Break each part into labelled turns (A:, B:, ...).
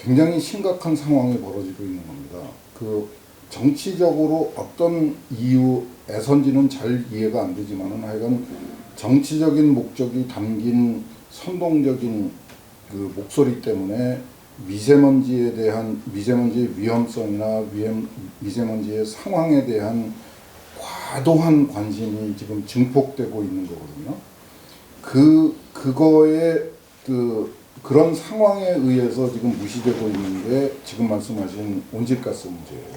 A: 굉장히 심각한 상황이 벌어지고 있는 겁니다. 그 정치적으로 어떤 이유에선지는 잘 이해가 안 되지만은 하여간 정치적인 목적이 담긴 선동적인 그 목소리 때문에 미세먼지에 대한 미세먼지의 위험성이나 미세먼지의 상황에 대한 과도한 관심이 지금 증폭되고 있는 거거든요. 그거에 그런 상황에 의해서 지금 무시되고 있는 게 지금 말씀하신 온실가스 문제예요.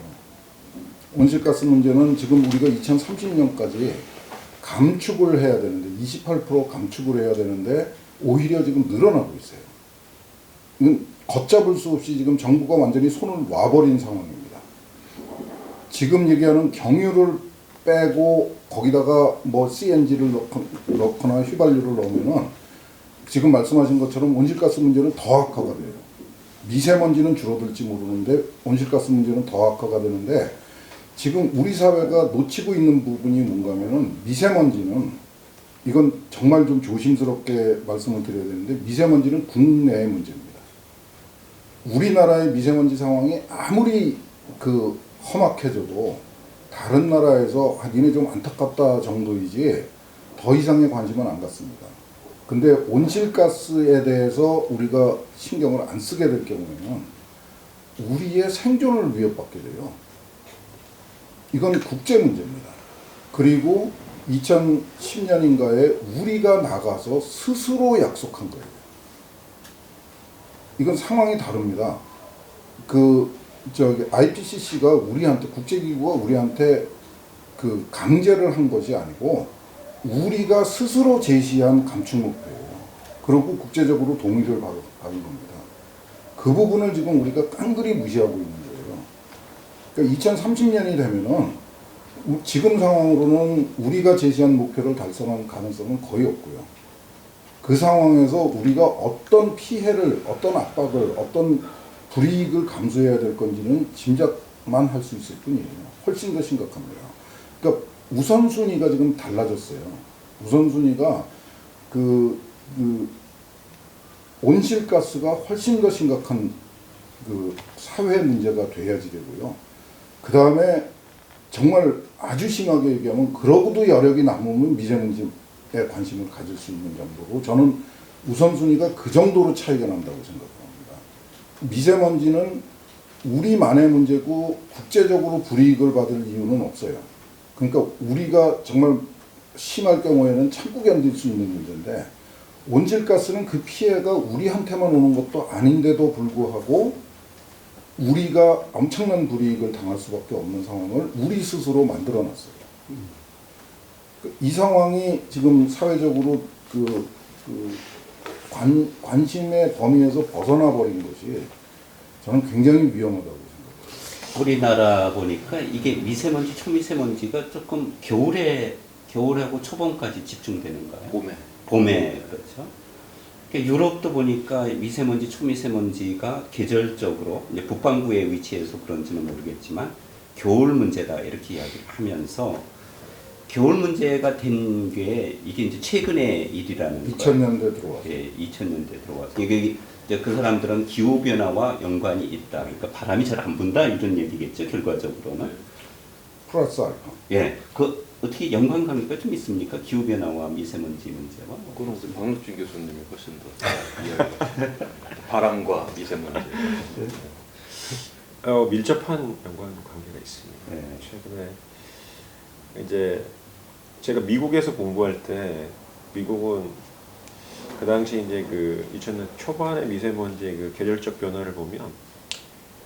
A: 온실가스 문제는 지금 우리가 2030년까지 감축을 해야 되는데 28% 감축을 해야 되는데 오히려 지금 늘어나고 있어요. 이건 걷잡을 수 없이 지금 정부가 완전히 손을 놔버린 상황입니다. 지금 얘기하는 경유를 빼고 거기다가 뭐 CNG를 넣거나 휘발유를 넣으면은 지금 말씀하신 것처럼 온실가스 문제는 더 악화가 돼요. 미세먼지는 줄어들지 모르는데 온실가스 문제는 더 악화가 되는데 지금 우리 사회가 놓치고 있는 부분이 뭔가면은 미세먼지는 이건 정말 좀 조심스럽게 말씀을 드려야 되는데 미세먼지는 국내의 문제입니다. 우리나라의 미세먼지 상황이 아무리 험악해져도 다른 나라에서 니네 좀 안타깝다 정도이지 더 이상의 관심은 안 갖습니다. 근데 온실가스에 대해서 우리가 신경을 안 쓰게 될 경우에는 우리의 생존을 위협받게 돼요. 이건 국제 문제입니다. 그리고 2010년인가에 우리가 나가서 스스로 약속한 거예요. 이건 상황이 다릅니다. IPCC가 우리한테, 국제기구가 우리한테 강제를 한 것이 아니고 우리가 스스로 제시한 감축 목표예요. 그리고 국제적으로 동의를 받은 겁니다. 그 부분을 지금 우리가 깡그리 무시하고 있는 거예요. 그러니까 2030년이 되면은 지금 상황으로는 우리가 제시한 목표를 달성할 가능성은 거의 없고요. 그 상황에서 우리가 어떤 피해를, 어떤 압박을, 어떤 불이익을 감수해야 될 건지는 짐작만 할 수 있을 뿐이에요. 훨씬 더 심각합니다. 그러니까 우선순위가 지금 달라졌어요. 우선순위가 온실가스가 훨씬 더 심각한 사회 문제가 돼야지 되고요. 그 다음에 정말 아주 심하게 얘기하면 그러고도 여력이 남으면 미세먼지에 관심을 가질 수 있는 정도로 저는 우선순위가 그 정도로 차이가 난다고 생각합니다. 미세먼지는 우리만의 문제고 국제적으로 불이익을 받을 이유는 없어요. 그러니까 우리가 정말 심할 경우에는 참고 견딜 수 있는 문제인데 온실가스는 그 피해가 우리한테만 오는 것도 아닌데도 불구하고 우리가 엄청난 불이익을 당할 수밖에 없는 상황을 우리 스스로 만들어놨어요. 이 상황이 지금 사회적으로 관심의 범위에서 벗어나 버린 것이 저는 굉장히 위험하다고 생각합니다.
B: 우리나라 보니까 이게 미세먼지, 초미세먼지가 조금 겨울하고 초봄까지 집중되는가요? 봄에 그렇죠. 그러니까 유럽도 보니까 미세먼지, 초미세먼지가 계절적으로 이제 북반구에 위치해서 그런지는 모르겠지만 겨울 문제다 이렇게 이야기를 하면서 겨울 문제가 된 게 이게 이제 최근의 일이라는
A: 2000년대 들어와서.
B: 예, 2000년대 들어와서 이게 이제 그 사람들은 기후 변화와 연관이 있다. 그러니까 바람이 잘 안 분다 이런 얘기겠죠. 결과적으로는.
A: 플러스 알파.
B: 예, 그 어떻게 연관관계가 좀 있습니까? 기후 변화와 미세먼지 문제와.
C: 그건 박덕진 교수님이 훨씬 더 이야기. 바람과 미세먼지.
D: 밀접한 연관 관계가 있습니다.
B: 네.
D: 최근에 이제 제가 미국에서 공부할 때 미국은 그 당시 이제 2000년 초반의 미세먼지의 계절적 변화를 보면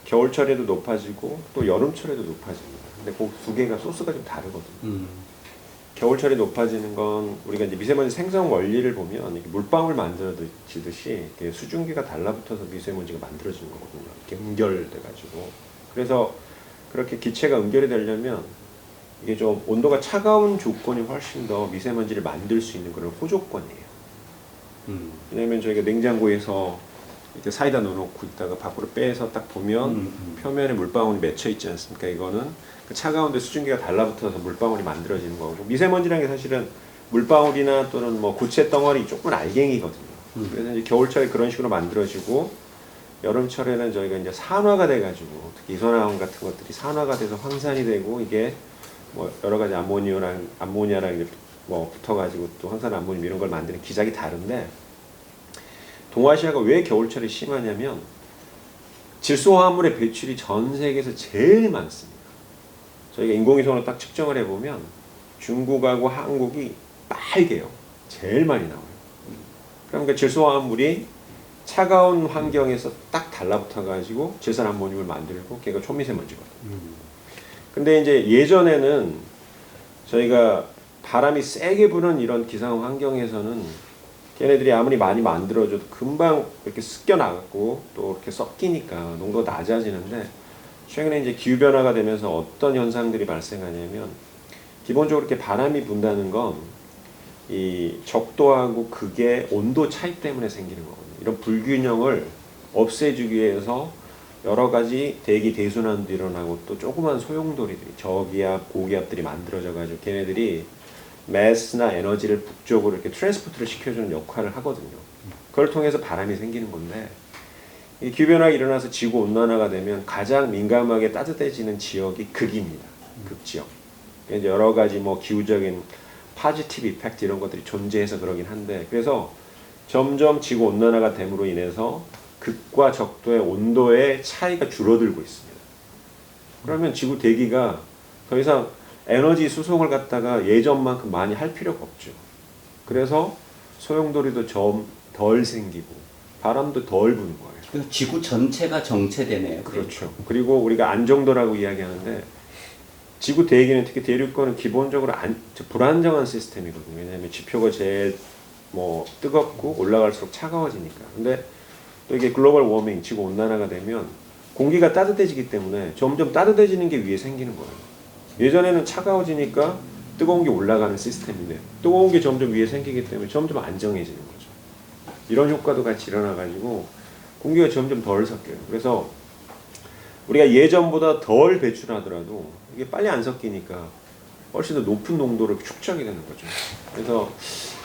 D: 겨울철에도 높아지고 또 여름철에도 높아집니다. 근데 그 두 개가 소스가 좀 다르거든요. 겨울철에 높아지는 건 우리가 이제 미세먼지 생성 원리를 보면 이렇게 물방울 만들어지듯이 수증기가 달라붙어서 미세먼지가 만들어지는 거거든요. 이렇게 응결돼가지고. 그래서 그렇게 기체가 응결이 되려면 이게 좀 온도가 차가운 조건이 훨씬 더 미세먼지를 만들 수 있는 그런 호조건이에요. 왜냐면 저희가 냉장고에서 이렇게 사이다 넣어놓고 있다가 밖으로 빼서 딱 보면 표면에 물방울이 맺혀 있지 않습니까? 이거는 그 차가운데 수증기가 달라붙어서 물방울이 만들어지는 거고, 미세먼지라는 게 사실은 물방울이나 또는 뭐 고체 덩어리 조금 알갱이거든요. 그래서 이제 겨울철에 그런 식으로 만들어지고 여름철에는 저희가 이제 산화가 돼가지고 특히 이소나무 같은 것들이 산화가 돼서 황산이 되고 이게 뭐 여러 가지 암모니아랑 이제 뭐 붙어가지고 또 황산 암모늄 이런 걸 만드는 기작이 다른데 동아시아가 왜 겨울철에 심하냐면 질소화합물의 배출이 전 세계에서 제일 많습니다. 저희가 인공위성으로 딱 측정을 해보면 중국하고 한국이 빨개요. 제일 많이 나와요. 그러니까 질소화합물이 차가운 환경에서 딱 달라붙어가지고 질산암모늄을 만들고 걔가 초미세먼지거든요. 근데 이제 예전에는 저희가 바람이 세게 부는 이런 기상 환경에서는 걔네들이 아무리 많이 만들어줘도 금방 이렇게 습겨 나가고 또 이렇게 섞이니까 농도가 낮아지는데 최근에 이제 기후 변화가 되면서 어떤 현상들이 발생하냐면 기본적으로 이렇게 바람이 분다는 건 이 적도하고 극의 온도 차이 때문에 생기는 거거든요. 이런 불균형을 없애주기 위해서 여러 가지 대기 대순환도 일어나고 또 조그만 소용돌이들이 저기압, 고기압들이 만들어져 가지고 걔네들이 매스나 에너지를 북쪽으로 이렇게 트랜스포트를 시켜주는 역할을 하거든요. 그걸 통해서 바람이 생기는 건데 이 기후변화가 일어나서 지구 온난화가 되면 가장 민감하게 따뜻해지는 지역이 극입니다. 극지역. 이제 여러 가지 뭐 기후적인 파지티브 이펙트 이런 것들이 존재해서 그러긴 한데 그래서 점점 지구 온난화가 됨으로 인해서 극과 적도의 온도의 차이가 줄어들고 있습니다. 그러면 지구 대기가 더 이상 에너지 수송을 갖다가 예전만큼 많이 할 필요가 없죠. 그래서 소용돌이도 좀 덜 생기고 바람도 덜 부는 거예요.
B: 그래서 지구 전체가 정체되네요.
D: 그렇죠. 그리고 우리가 안정도라고 이야기하는데 지구 대기는 특히 대륙권은 기본적으로 불안정한 시스템이거든요. 왜냐하면 지표가 제일 뭐 뜨겁고 올라갈수록 차가워지니까. 근데 또 이게 글로벌 워밍, 지구 온난화가 되면 공기가 따뜻해지기 때문에 점점 따뜻해지는 게 위에 생기는 거예요. 예전에는 차가워지니까 뜨거운 게 올라가는 시스템인데 뜨거운 게 점점 위에 생기기 때문에 점점 안정해지는 거죠. 이런 효과도 같이 일어나가지고 공기가 점점 덜 섞여요. 그래서 우리가 예전보다 덜 배출하더라도 이게 빨리 안 섞이니까 훨씬 더 높은 농도를 축적이 되는 거죠. 그래서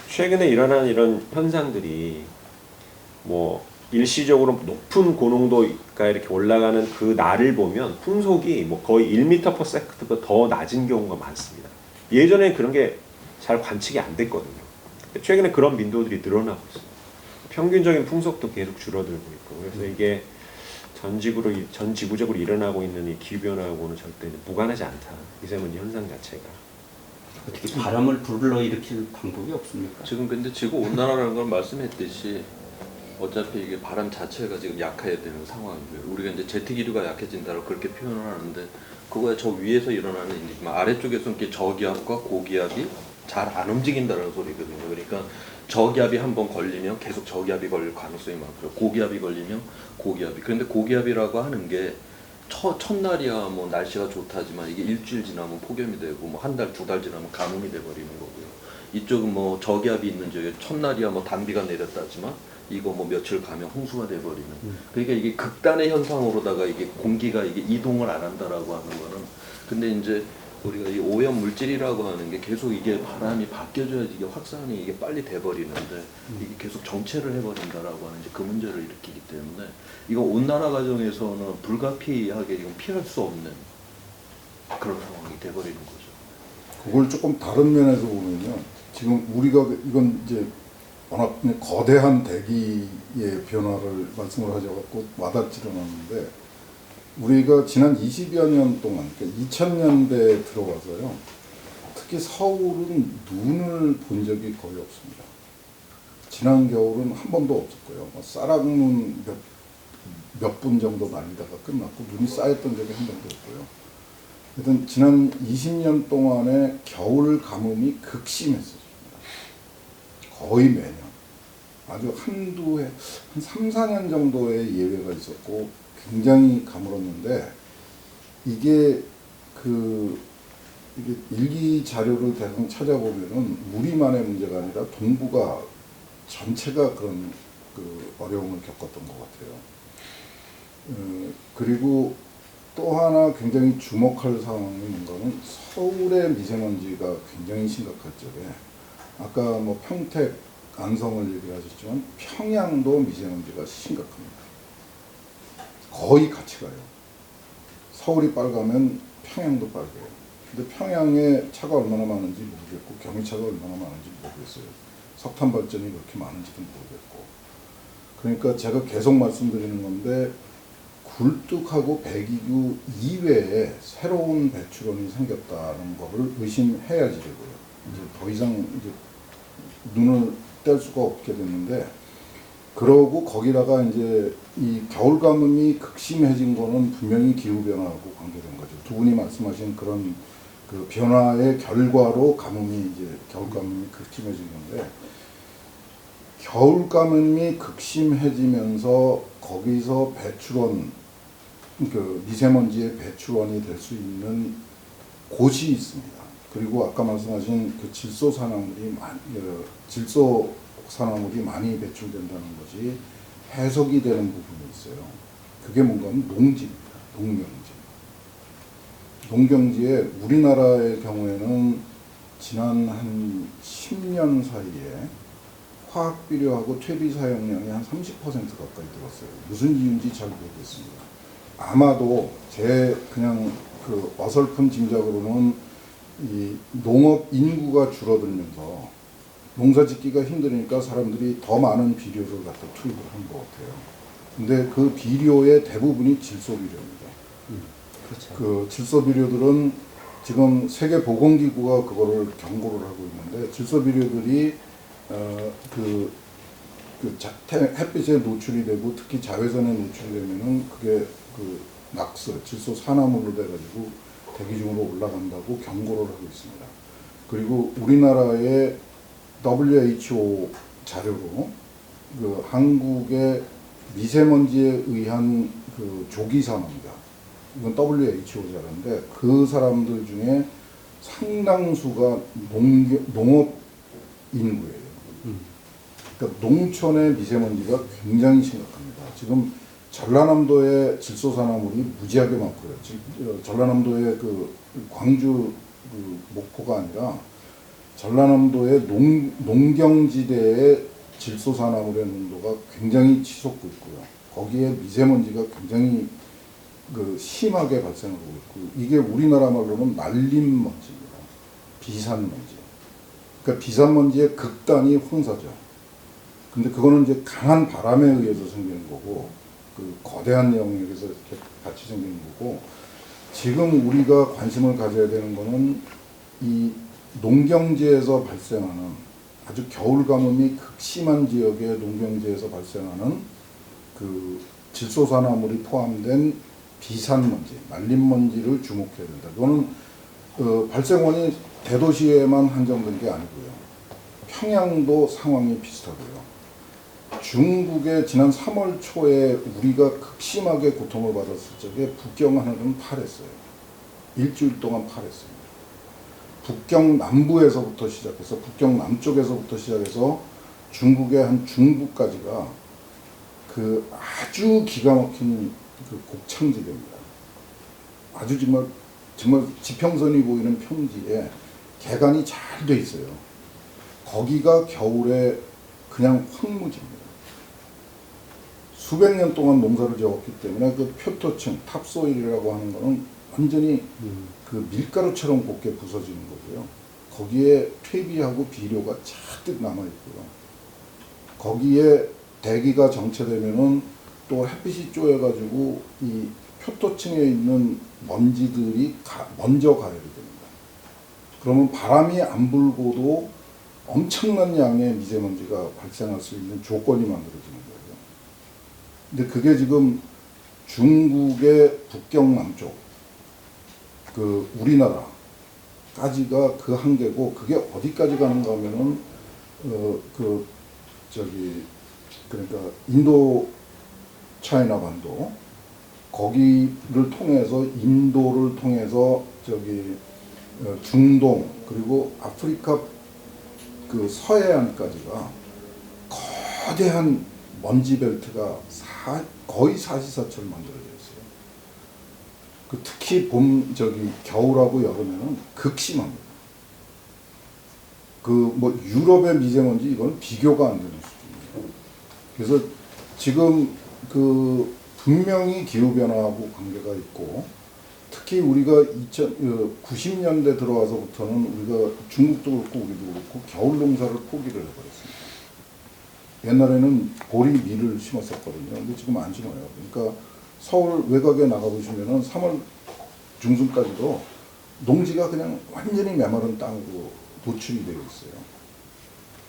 D: 최근에 일어난 이런 현상들이 뭐 일시적으로 높은 고농도가 이렇게 올라가는 그 날을 보면 풍속이 뭐 거의 1m/s보다 더 낮은 경우가 많습니다. 예전에 그런 게 잘 관측이 안 됐거든요. 최근에 그런 민도들이 늘어나고 있어요. 평균적인 풍속도 계속 줄어들고 있고 그래서 이게 전 지구적으로 일어나고 있는 이 기후변화하고는 절대 무관하지 않다. 미세먼지 현상 자체가.
B: 어떻게 바람을 불러일으킬 방법이 없습니까?
C: 지금 근데 지구 온난화라는 걸 말씀했듯이 어차피 이게 바람 자체가 지금 약해야 되는 상황이고요. 우리가 이제 제트기류가 약해진다고 그렇게 표현을 하는데 그거야 저 위에서 일어나는 일이지만 아래쪽에서는 이렇게 저기압과 고기압이 잘 안 움직인다는 소리거든요. 그러니까 저기압이 한번 걸리면 계속 저기압이 걸릴 가능성이 많고요. 고기압이 걸리면 고기압이. 그런데 고기압이라고 하는 게 첫날이야 뭐 날씨가 좋다지만 이게 일주일 지나면 폭염이 되고 뭐 한 달, 두 달 지나면 가뭄이 돼버리는 거고요. 이쪽은 뭐 저기압이 있는 지역에 첫날이야 뭐 단비가 내렸다지만 이거 뭐 며칠 가면 홍수가 돼버리는. 그러니까 이게 극단의 현상으로다가 이게 공기가 이게 이동을 안 한다라고 하는 거는. 근데 이제 우리가 이 오염 물질이라고 하는 게 계속 이게 바람이 바뀌어줘야지 이게 확산이 이게 빨리 돼버리는데 이게 계속 정체를 해버린다라고 하는 이제 그 문제를 일으키기 때문에 이거 온난화 과정에서는 불가피하게 이건 피할 수 없는 그런 상황이 돼버리는 거죠.
A: 그걸 조금 다른 면에서 보면요. 지금 우리가 이건 이제 워낙 거대한 대기의 변화를 말씀을 하셔갖고 와닿지는 않는데 우리가 지난 20여 년 동안, 그러니까 2000년대에 들어와서요. 특히 서울은 눈을 본 적이 거의 없습니다. 지난 겨울은 한 번도 없었고요. 쌀락눈 몇 분 정도 날리다가 끝났고 눈이 쌓였던 적이 한 번도 없고요. 하여튼 지난 20년 동안의 겨울 가뭄이 극심했습니다. 거의 매년. 아주 한두 해, 한 3, 4년 정도의 예외가 있었고 굉장히 가물었는데 이게 이게 일기 자료를 대강 찾아보면은 우리만의 문제가 아니라 동북아 전체가 그런 어려움을 겪었던 것 같아요. 그리고 또 하나 굉장히 주목할 상황이 뭔가는 서울의 미세먼지가 굉장히 심각할 적에 아까 뭐 평택, 안성을 얘기하셨지만 평양도 미세먼지가 심각합니다. 거의 같이 가요. 서울이 빨가면 평양도 빨개요. 근데 평양에 차가 얼마나 많은지 모르겠고 경유차가 얼마나 많은지 모르겠어요. 석탄 발전이 그렇게 많은지도 모르겠고. 그러니까 제가 계속 말씀드리는 건데 굴뚝하고 배기구 이외에 새로운 배출원이 생겼다는 것을 의심해야지 되고요. 이제 더 이상 이제 눈을 뗄 수가 없게 됐는데, 그러고 거기다가 이제 이 겨울 가뭄이 극심해진 거는 분명히 기후 변화하고 관계된 거죠. 두 분이 말씀하신 그런 그 변화의 결과로 가뭄이 이제 겨울 가뭄이 극심해진 건데, 겨울 가뭄이 극심해지면서 거기서 배출원, 그 미세먼지의 배출원이 될 수 있는 곳이 있습니다. 그리고 아까 말씀하신 그 질소산화물이 많이 배출된다는 것이 해석이 되는 부분이 있어요. 그게 뭔가 하면 농지입니다. 농경지에 우리나라의 경우에는 지난 한 10년 사이에 화학 비료하고 퇴비 사용량이 한 30% 가까이 들었어요. 무슨 이유인지 잘 모르겠습니다. 아마도 제 그냥 그 어설픈 짐작으로는 이 농업 인구가 줄어들면서 농사 짓기가 힘드니까 사람들이 더 많은 비료를 갖다 투입을 한 것 같아요. 근데 그 비료의 대부분이 질소 비료입니다.
B: 그렇죠.
A: 그 질소 비료들은 지금 세계 보건기구가 그거를 경고를 하고 있는데, 질소 비료들이 햇빛에 노출이 되고 특히 자외선에 노출이 되면은 그게 그 낙스, 질소 산화물로 돼가지고 대기 중으로 올라간다고 경고를 하고 있습니다. 그리고 우리나라의 WHO 자료로 그 한국의 미세먼지에 의한 그 조기 사망자, 이건 WHO 자료인데 그 사람들 중에 상당수가 농업 인구예요. 그러니까 농촌의 미세먼지가 굉장히 심각합니다. 지금 전라남도의 질소산화물이 무지하게 많고요. 전라남도의 그 광주 그 목포가 아니라 전라남도의 농경지대의 질소산화물의 농도가 굉장히 치솟고 있고요. 거기에 미세먼지가 굉장히 그 심하게 발생하고 있고, 이게 우리나라 말로는 날림먼지입니다. 비산먼지. 그러니까 비산먼지의 극단이 황사죠. 근데 그거는 이제 강한 바람에 의해서 생기는 거고, 그 거대한 영역에서 이렇게 같이 생기는 거고, 지금 우리가 관심을 가져야 되는 거는 이 농경지에서 발생하는, 아주 겨울 가뭄이 극심한 지역의 농경지에서 발생하는 그 질소산화물이 포함된 비산먼지, 말린먼지를 주목해야 된다. 이거는 발생원이 대도시에만 한정된 게 아니고요. 평양도 상황이 비슷하고요. 중국의 지난 3월 초에 우리가 극심하게 고통을 받았을 적에 북경 하늘은 파랬어요. 일주일 동안 파랬습니다. 북경 남부에서부터 시작해서, 북경 남쪽에서부터 시작해서 중국의 한 중부까지가 그 아주 기가 막힌 그 곡창지대입니다. 아주 정말 지평선이 보이는 평지에 개간이 잘 돼 있어요. 거기가 겨울에 그냥 황무지입니다. 수백 년 동안 농사를 지었기 때문에 그 표토층, 탑소일이라고 하는 거는 완전히 그 밀가루처럼 곱게 부서지는 거고요. 거기에 퇴비하고 비료가 잔뜩 남아있고요. 거기에 대기가 정체되면은 또 햇빛이 쪼여가지고 이 표토층에 있는 먼지들이 먼저 가열이 됩니다. 그러면 바람이 안 불고도 엄청난 양의 미세먼지가 발생할 수 있는 조건이 만들어지는 거예요. 근데 그게 지금 중국의 북경 남쪽, 그 우리나라까지가 그 한계고, 그게 어디까지 가는가 하면은 그러니까 인도 차이나 반도, 거기를 통해서 인도를 통해서 중동, 그리고 아프리카 그 서해안까지가 거대한 먼지 벨트가 거의 사시사철 만들어져 있어요. 그 특히 겨울하고 여름에는 극심합니다. 유럽의 미세먼지, 이건 비교가 안 되는 수준이에요. 그래서 지금 그 분명히 기후변화하고 관계가 있고 특히 우리가 90년대 들어와서부터는 우리가 중국도 그렇고 우리도 그렇고 겨울 농사를 포기를 해버렸습니다. 옛날에는 보리 밀을 심었었거든요. 근데 지금 안 심어요. 그러니까 서울 외곽에 나가보시면은 3월 중순까지도 농지가 그냥 완전히 메마른 땅으로 노출이 되어 있어요.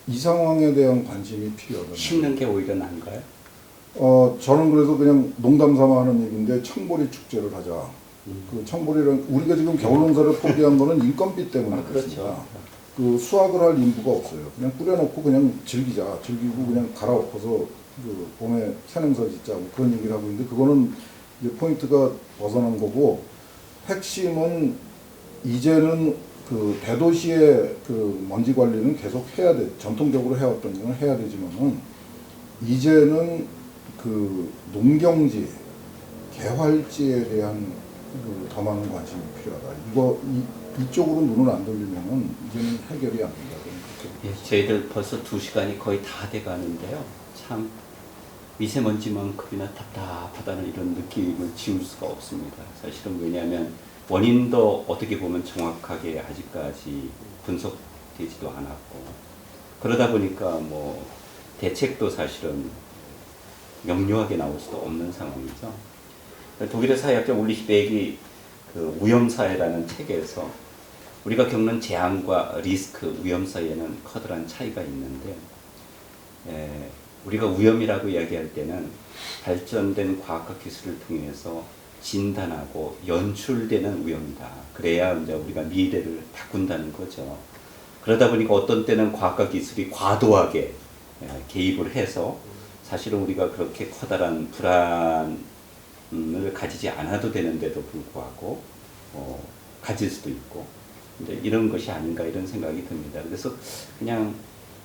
A: 이 상황에 대한 관심이 필요하다.
B: 심는 게 오히려 나은가요?
A: 저는 그래서 그냥 농담 삼아 하는 얘기인데 청보리 축제를 하자. 그 청보리는 우리가 지금 겨울 농사를 포기한 거는 인건비 때문에 그렇습니다.
B: 그렇죠.
A: 그 수확을 할 인부가 없어요. 그냥 뿌려놓고 그냥 즐기자. 즐기고 그냥 갈아엎어서 그 봄에 새냄새 짓자고 그런 얘기를 하고 있는데 그거는 이제 포인트가 벗어난 거고 핵심은 이제는 그 대도시의 그 먼지 관리는 계속 해야 돼. 전통적으로 해왔던 건 해야 되지만은 이제는 그 농경지, 개활지에 대한 그 더 많은 관심이 필요하다. 이쪽으로 눈을 안 돌리면은 이제는 해결이 안 된다.
B: 예, 저희들 벌써 2시간이 거의 다 돼가는데요. 참 미세먼지만큼이나 답답하다는 이런 느낌을 지울 수가 없습니다. 사실은 왜냐하면 원인도 어떻게 보면 정확하게 아직까지 분석되지도 않았고 그러다 보니까 뭐 대책도 사실은 명료하게 나올 수도 없는 상황이죠. 독일의 사회학자 울리히 베익이 그 위험사회라는 책에서 우리가 겪는 재앙과 리스크, 위험 사이에는 커다란 차이가 있는데 우리가 위험이라고 이야기할 때는 발전된 과학과 기술을 통해서 진단하고 연출되는 위험이다. 그래야 이제 우리가 미래를 바꾼다는 거죠. 그러다 보니까 어떤 때는 과학과 기술이 과도하게 개입을 해서 사실은 우리가 그렇게 커다란 불안을 가지지 않아도 되는데도 불구하고 가질 수도 있고 이제 이런 것이 아닌가 이런 생각이 듭니다. 그래서 그냥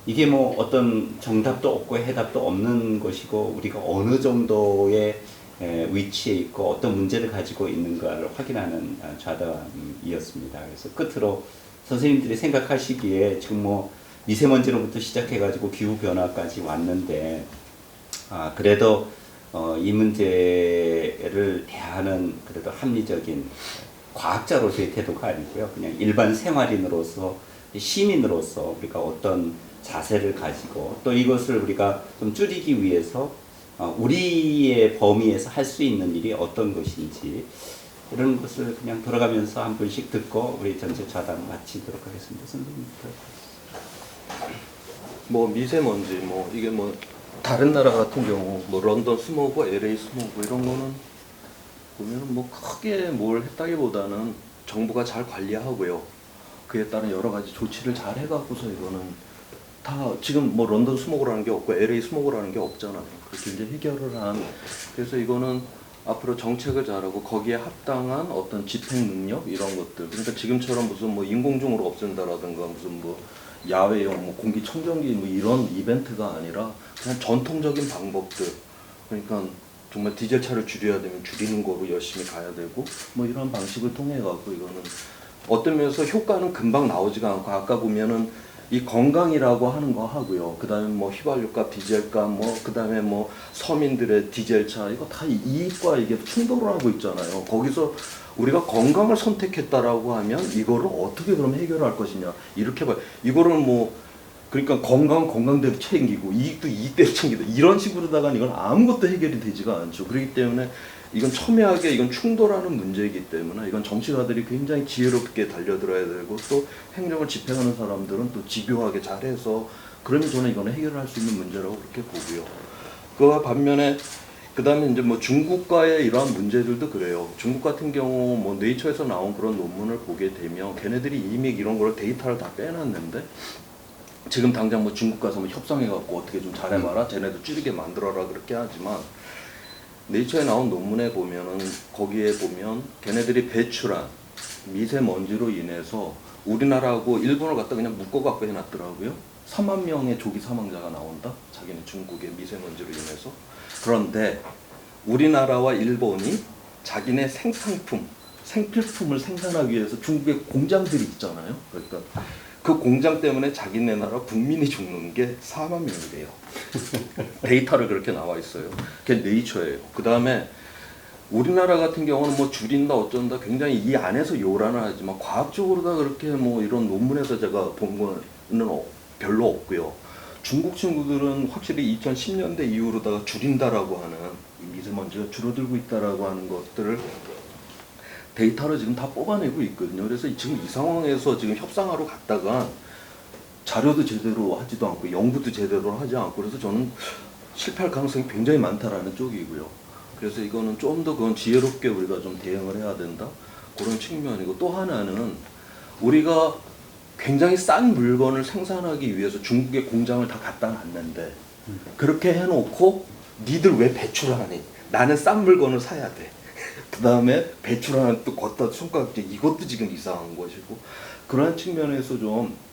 B: 이게 뭐 어떤 정답도 없고 해답도 없는 것이고 우리가 어느 정도의 위치에 있고 어떤 문제를 가지고 있는가를 확인하는 좌담이었습니다. 그래서 끝으로 선생님들이 생각하시기에 지금 뭐 미세먼지로부터 시작해가지고 기후 변화까지 왔는데 그래도 이 문제를 대하는 그래도 합리적인 과학자로서의 태도가 아니고요. 그냥 일반 생활인으로서 시민으로서 우리가 어떤 자세를 가지고 또 이것을 우리가 좀 줄이기 위해서 우리의 범위에서 할 수 있는 일이 어떤 것인지 이런 것을 그냥 돌아가면서 한 분씩 듣고 우리 전체 좌담 마치도록 하겠습니다. 선생님부터.
C: 뭐 미세먼지 뭐 이게 뭐 다른 나라 같은 경우 뭐 런던 스모그, LA 스모그 이런 거는 보면은 뭐 크게 뭘 했다기보다는 정부가 잘 관리하고요. 그에 따른 여러 가지 조치를 잘 해갖고서 이거는 다 지금 뭐 런던 스모그라는 게 없고 LA 스모그라는 게 없잖아요. 그렇게 이제 해결을 한 그래서 이거는 앞으로 정책을 잘하고 거기에 합당한 어떤 집행 능력 이런 것들 그러니까 지금처럼 무슨 뭐 인공종으로 없앤다라든가 무슨 뭐 야외용 뭐 공기청정기 뭐 이런 이벤트가 아니라 그냥 전통적인 방법들 그러니까 정말 디젤 차를 줄여야 되면 줄이는 거로 열심히 가야 되고 뭐 이런 방식을 통해 갖고 이거는 어떤 면에서 효과는 금방 나오지가 않고 아까 보면은 이 건강이라고 하는 거 하고요. 그다음에 뭐 휘발유값, 디젤값, 뭐 그다음에 뭐 서민들의 디젤차 이거 다 이익과 이게 충돌을 하고 있잖아요. 거기서 우리가 건강을 선택했다라고 하면 이거를 어떻게 그럼 해결할 것이냐 이렇게 봐. 이거를 뭐 그러니까 건강 건강대로 챙기고 이익도 이익대로 챙기다 이런 식으로다가는 이건 아무것도 해결이 되지가 않죠. 그렇기 때문에 이건 첨예하게 이건 충돌하는 문제이기 때문에 이건 정치가들이 굉장히 지혜롭게 달려들어야 되고 또 행정을 집행하는 사람들은 또 집요하게 잘해서 그러면 저는 이거는 해결할 수 있는 문제라고 그렇게 보고요. 그와 반면에 그 다음에 이제 뭐 중국과의 이러한 문제들도 그래요. 중국 같은 경우 뭐 네이처에서 나온 그런 논문을 보게 되면 걔네들이 이미 이런 걸 데이터를 다 빼놨는데 지금 당장 뭐 중국 가서 뭐 협상해갖고 어떻게 좀 잘해봐라 쟤네도 줄이게 만들어라 그렇게 하지만 네이처에 나온 논문에 보면은 거기에 보면 걔네들이 배출한 미세먼지로 인해서 우리나라하고 일본을 갖다 그냥 묶어갖고 해놨더라고요. 3만 명의 조기 사망자가 나온다. 자기네 중국의 미세먼지로 인해서. 그런데 우리나라와 일본이 자기네 생산품, 생필품을 생산하기 위해서 중국의 공장들이 있잖아요. 그러니까 그 공장 때문에 자기네 나라 국민이 죽는 게 4만 명이래요. 데이터를 그렇게 나와 있어요. 그게 네이처예요. 그 다음에 우리나라 같은 경우는 뭐 줄인다 어쩐다 굉장히 이 안에서 요란을 하지만 과학적으로 다 그렇게 뭐 이런 논문에서 제가 본 거는 별로 없고요. 중국 친구들은 확실히 2010년대 이후로다가 줄인다라고 하는 이 미세먼지가 줄어들고 있다라고 하는 것들을 데이터를 지금 다 뽑아내고 있거든요. 그래서 지금 이 상황에서 지금 협상하러 갔다가 자료도 제대로 하지도 않고 연구도 제대로 하지 않고 그래서 저는 실패할 가능성이 굉장히 많다라는 쪽이고요. 그래서 이거는 좀 더 그건 지혜롭게 우리가 좀 대응을 해야 된다 그런 측면이고 또 하나는 우리가 굉장히 싼 물건을 생산하기 위해서 중국에 공장을 다 갖다 놨는데 그렇게 해놓고 니들 왜 배출하니? 나는 싼 물건을 사야 돼. 그 다음에 배출하는 또 걷다 손가락질 이것도 지금 이상한 것이고 그러한 측면에서 좀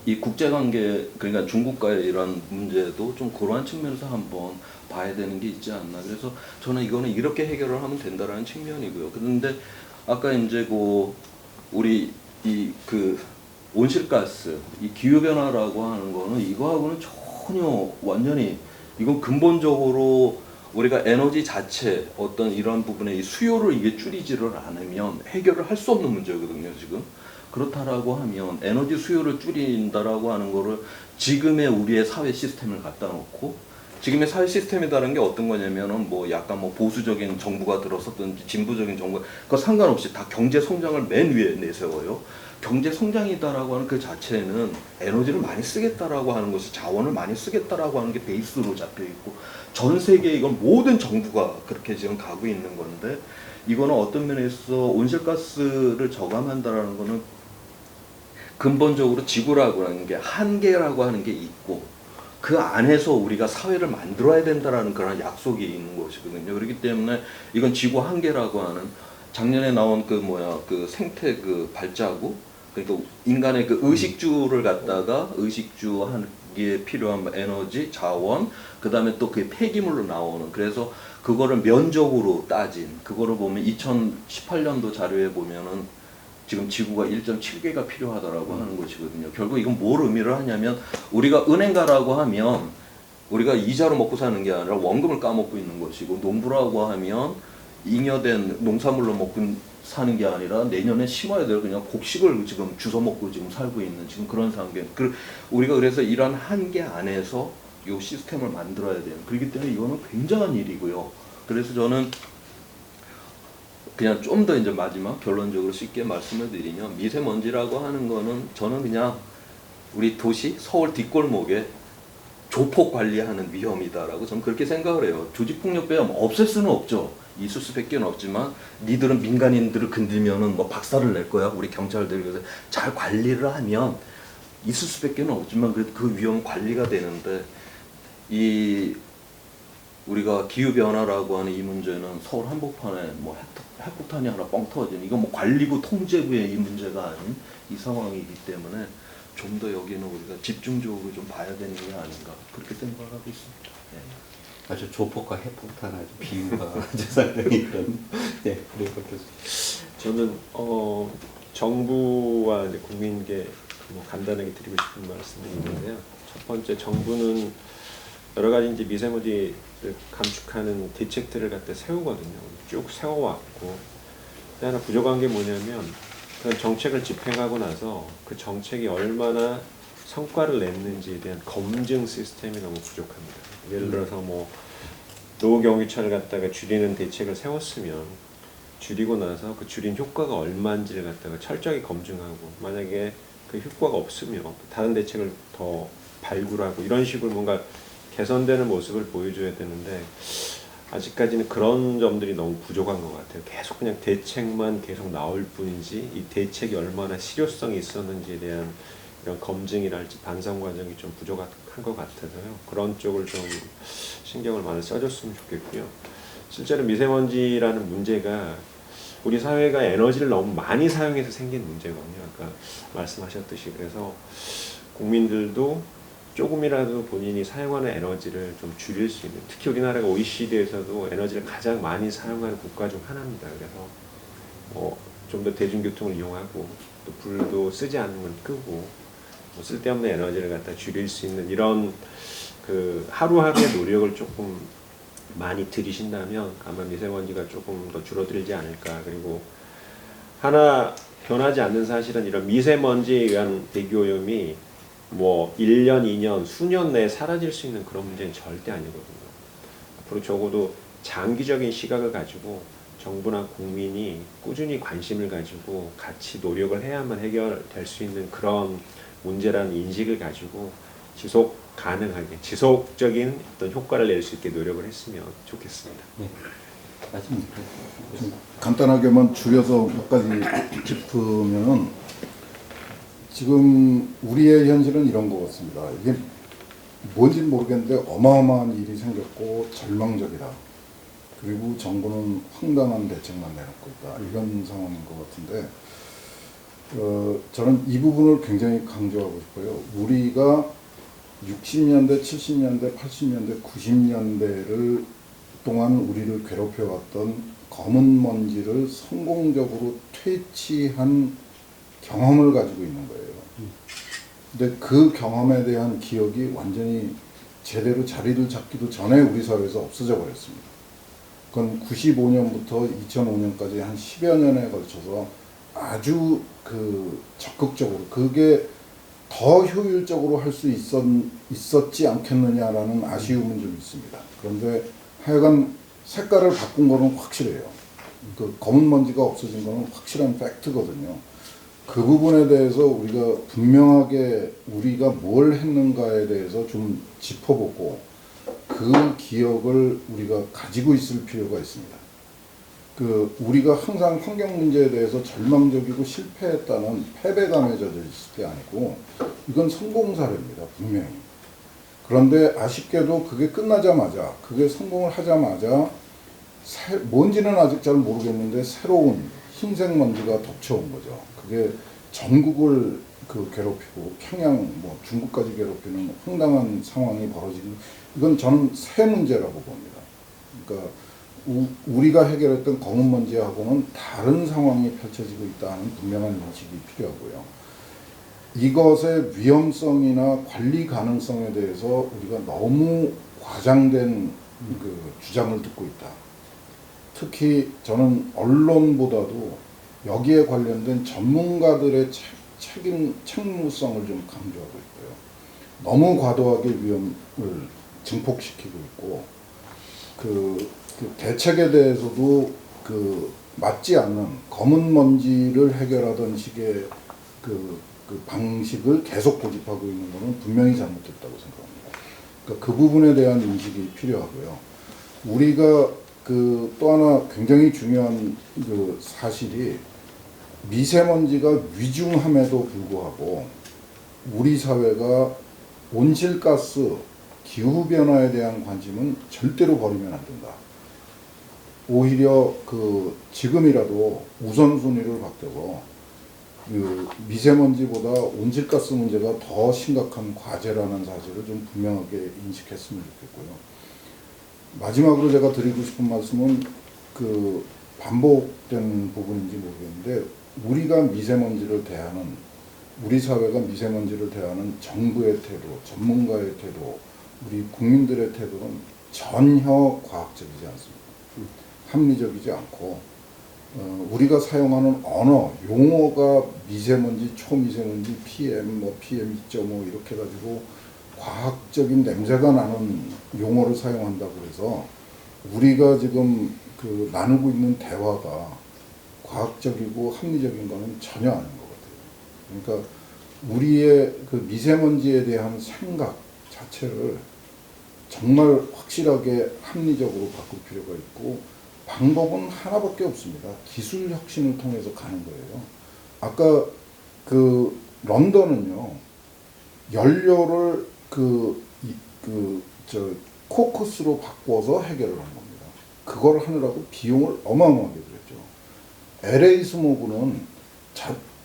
C: 이 국제관계 그러니까 중국과의 이런 문제도 좀 그러한 측면에서 한번 봐야 되는 게 있지 않나. 그래서 저는 이거는 이렇게 해결을 하면 된다라는 측면이고요. 그런데 아까 이제 그 우리 이 그 온실가스 이 기후 변화라고 하는 거는 이거하고는 전혀 완전히 이건 근본적으로 우리가 에너지 자체 어떤 이런 부분에 이 수요를 이게 줄이지를 않으면 해결을 할 수 없는 문제거든요, 지금. 그렇다라고 하면 에너지 수요를 줄인다라고 하는 거를 지금의 우리의 사회 시스템을 갖다 놓고 지금의 사회 시스템이라는 게 어떤 거냐면은 뭐 약간 뭐 보수적인 정부가 들어섰든지 진보적인 정부 그거 상관없이 다 경제 성장을 맨 위에 내세워요. 경제 성장이다라고 하는 그 자체는 에너지를 많이 쓰겠다라고 하는 것이 자원을 많이 쓰겠다라고 하는 게 베이스로 잡혀 있고 전 세계 이건 모든 정부가 그렇게 지금 가고 있는 건데 이거는 어떤 면에서 온실가스를 저감한다라는 거는 근본적으로 지구라고 하는 게 한계라고 하는 게 있고 그 안에서 우리가 사회를 만들어야 된다라는 그런 약속이 있는 것이거든요. 그렇기 때문에 이건 지구 한계라고 하는 작년에 나온 그 생태 그 발자국 그러니까 인간의 그 의식주를 갖다가 의식주 하기에 필요한 에너지, 자원, 그 다음에 또 그 폐기물로 나오는 그래서 그거를 면적으로 따진 그거를 보면 2018년도 자료에 보면은 지금 지구가 1.7개가 필요하다라고 하는 것이거든요. 결국 이건 뭘 의미를 하냐면 우리가 은행 가라고 하면 우리가 이자로 먹고 사는 게 아니라 원금을 까먹고 있는 것이고 농부라고 하면 잉여된 농산물로 먹고 사는 게 아니라 내년에 심어야 될 그냥 곡식을 지금 주워 먹고 지금 살고 있는 지금 그런 상황. 우리가 그래서 이런 한계 안에서 이 시스템을 만들어야 돼요. 그렇기 때문에 이거는 굉장한 일이고요. 그래서 저는 그냥 좀 더 이제 마지막 결론적으로 쉽게 말씀을 드리면 미세먼지라고 하는 거는 저는 그냥 우리 도시 서울 뒷골목에 조폭 관리하는 위험이다라고 저는 그렇게 생각을 해요. 조직폭력배야 없앨 수는 없죠. 있을 수밖에 없지만 니들은 민간인들을 건들면은 뭐 박살을 낼 거야. 우리 경찰들이 그래서 잘 관리를 하면 있을 수밖에 없지만 그 위험 관리가 되는데 이 우리가 기후 변화라고 하는 이 문제는 서울 한복판에 뭐 핵폭탄이 하나 뻥 터진 이거 뭐 관리부 통제부의 이 문제가 아닌 이 상황이기 때문에 좀 더 여기는 우리가 집중적으로 좀 봐야 되는 게 아닌가 그렇게 생각하고 있습니다. 네.
B: 아주 조폭과 핵폭탄 아주 비유가 아주 상당히 그런 네 그리고
D: 저는 정부와 이제 국민께 뭐 간단하게 드리고 싶은 말씀이 있는데요. 첫 번째 정부는 여러 가지 이제 미세먼지를 감축하는 대책들을 갖다 세우거든요. 쭉 세워왔고 하나 부족한 게 뭐냐면 그런 정책을 집행하고 나서 그 정책이 얼마나 성과를 냈는지에 대한 검증 시스템이 너무 부족합니다. 예를 들어서 뭐 노후경유차를 갖다가 줄이는 대책을 세웠으면 줄이고 나서 그 줄인 효과가 얼마인지를 갖다가 철저히 검증하고 만약에 그 효과가 없으면 다른 대책을 더 발굴하고 이런 식으로 뭔가 개선되는 모습을 보여줘야 되는데 아직까지는 그런 점들이 너무 부족한 것 같아요. 계속 그냥 대책만 계속 나올 뿐이지 이 대책이 얼마나 실효성이 있었는지에 대한 이런 검증이랄지 반성 과정이 좀 부족한 것 같아서요. 그런 쪽을 좀 신경을 많이 써줬으면 좋겠고요. 실제로 미세먼지라는 문제가 우리 사회가 에너지를 너무 많이 사용해서 생긴 문제거든요. 아까 말씀하셨듯이 그래서 국민들도 조금이라도 본인이 사용하는 에너지를 좀 줄일 수 있는 특히 우리나라가 OECD에서도 에너지를 가장 많이 사용하는 국가 중 하나입니다. 그래서 좀 더 대중교통을 이용하고 또 불도 쓰지 않는 건 끄고 쓸데없는 에너지를 갖다 줄일 수 있는 이런 그 하루하루의 노력을 조금 많이 들이신다면 아마 미세먼지가 조금 더 줄어들지 않을까. 그리고 하나 변하지 않는 사실은 이런 미세먼지에 의한 대기오염이 뭐 1년, 2년, 수년 내에 사라질 수 있는 그런 문제는 절대 아니거든요. 앞으로 적어도 장기적인 시각을 가지고 정부나 국민이 꾸준히 관심을 가지고 같이 노력을 해야만 해결될 수 있는 그런 문제라는 인식을 가지고 지속 가능하게 지속적인 어떤 효과를 낼 수 있게 노력을 했으면 좋겠습니다.
B: 네. 마지막
A: 좀 간단하게만 줄여서 몇 가지 짚으면은 지금 우리의 현실은 이런 것 같습니다. 이게 뭔지는 모르겠는데 어마어마한 일이 생겼고 절망적이다. 그리고 정부는 황당한 대책만 내놓고 있다. 이런 상황인 것 같은데 저는 이 부분을 굉장히 강조하고 싶어요. 우리가 60년대, 70년대, 80년대, 90년대를 동안 우리를 괴롭혀왔던 검은 먼지를 성공적으로 퇴치한 경험을 가지고 있는 거예요. 근데 그 경험에 대한 기억이 완전히 제대로 자리를 잡기도 전에 우리 사회에서 없어져 버렸습니다. 그건 95년부터 2005년까지 한 10여 년에 걸쳐서 아주 적극적으로 그게 더 효율적으로 할 수 있었지 않겠느냐라는 아쉬움은 좀 있습니다. 그런데 하여간 색깔을 바꾼 거는 확실해요. 그 검은 먼지가 없어진 거는 확실한 팩트거든요. 그 부분에 대해서 우리가 분명하게 우리가 뭘 했는가에 대해서 좀 짚어보고 그 기억을 우리가 가지고 있을 필요가 있습니다. 우리가 항상 환경 문제에 대해서 절망적이고 실패했다는 패배감에 젖어 있을 게 아니고 이건 성공 사례입니다. 분명히. 그런데 아쉽게도 그게 끝나자마자 그게 성공을 하자마자 뭔지는 아직 잘 모르겠는데 새로운 흰색 먼지가 덮쳐온 거죠. 그게 전국을 괴롭히고 평양 중국까지 괴롭히는 황당한 상황이 벌어지는 이건 저는 새 문제라고 봅니다. 그러니까 우리가 해결했던 검은 먼지하고는 다른 상황이 펼쳐지고 있다는 분명한 인식이 필요하고요. 이것의 위험성이나 관리 가능성에 대해서 우리가 너무 과장된 주장을 듣고 있다. 특히 저는 언론보다도 여기에 관련된 전문가들의 책무성을 좀 강조하고 있고요. 너무 과도하게 위험을 증폭시키고 있고 그 대책에 대해서도 맞지 않는 검은 먼지를 해결하던 식의 그 방식을 계속 고집하고 있는 것은 분명히 잘못됐다고 생각합니다. 그러니까 그 부분에 대한 인식이 필요하고요. 우리가 또 하나 굉장히 중요한 사실이 미세먼지가 위중함에도 불구하고 우리 사회가 온실가스, 기후변화에 대한 관심은 절대로 버리면 안 된다. 오히려 지금이라도 우선순위를 바뀌어서 미세먼지보다 온실가스 문제가 더 심각한 과제라는 사실을 좀 분명하게 인식했으면 좋겠고요. 마지막으로 제가 드리고 싶은 말씀은 반복된 부분인지 모르겠는데 우리 사회가 미세먼지를 대하는 정부의 태도, 전문가의 태도, 우리 국민들의 태도는 전혀 과학적이지 않습니다. 합리적이지 않고 우리가 사용하는 언어, 용어가 미세먼지, 초미세먼지, PM, PM2.5 이렇게 가지고 과학적인 냄새가 나는 용어를 사용한다고 해서 우리가 지금 나누고 있는 대화가 과학적이고 합리적인 것은 전혀 아닌 것 같아요. 그러니까 우리의 미세먼지에 대한 생각 자체를 정말 확실하게 합리적으로 바꿀 필요가 있고 방법은 하나밖에 없습니다. 기술 혁신을 통해서 가는 거예요. 아까 런던은요 연료를 코크스로 바꿔서 해결을 한 겁니다. 그걸 하느라고 비용을 어마어마하게 들였죠. LA 스모그는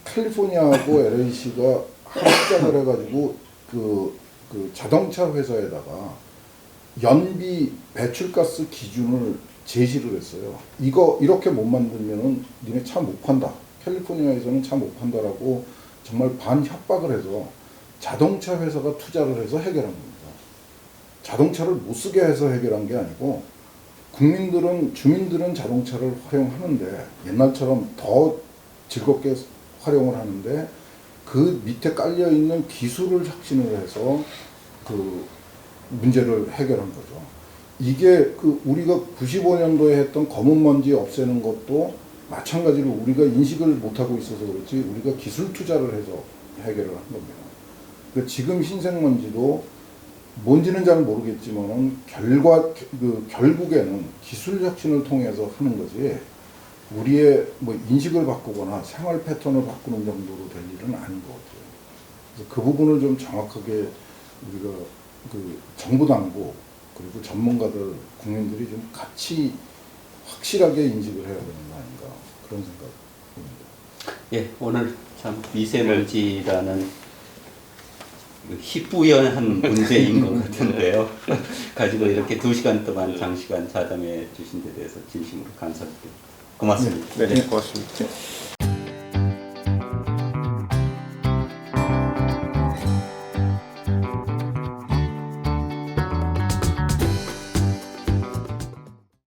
A: 캘리포니아하고 LA시가 합작을 해가지고 자동차 회사에다가 연비 배출가스 기준을 제시를 했어요. 이거 이렇게 못 만들면은 니네 차 못 판다. 캘리포니아에서는 차 못 판다라고 정말 반협박을 해서 자동차 회사가 투자를 해서 해결한 겁니다. 자동차를 못 쓰게 해서 해결한 게 아니고 주민들은 자동차를 활용하는데 옛날처럼 더 즐겁게 활용을 하는데 그 밑에 깔려 있는 기술을 혁신을 해서 그 문제를 해결한 거죠. 이게 그 우리가 95년도에 했던 검은 먼지 없애는 것도 마찬가지로 우리가 인식을 못하고 있어서 그렇지 우리가 기술 투자를 해서 해결을 한 겁니다. 그 지금 흰색먼지도 뭔지는 잘 모르겠지만은 결국에는 기술 혁신을 통해서 하는 거지 우리의 뭐 인식을 바꾸거나 생활 패턴을 바꾸는 정도로 될 일은 아닌 것 같아요. 그래서 그 부분을 좀 정확하게 우리가 그 정부 당국 그리고 전문가들 국민들이 좀 같이 확실하게 인식을 해야 되는 거 아닌가 그런 생각입니다.
B: 예, 오늘 참 미세먼지라는 그 희뿌연한 문제인 것 같은데요. 가지고 이렇게 2시간 동안 장시간 자담해 주신 데 대해서 진심으로 감사드립니다. 고맙습니다.
D: 네, 고맙습니다.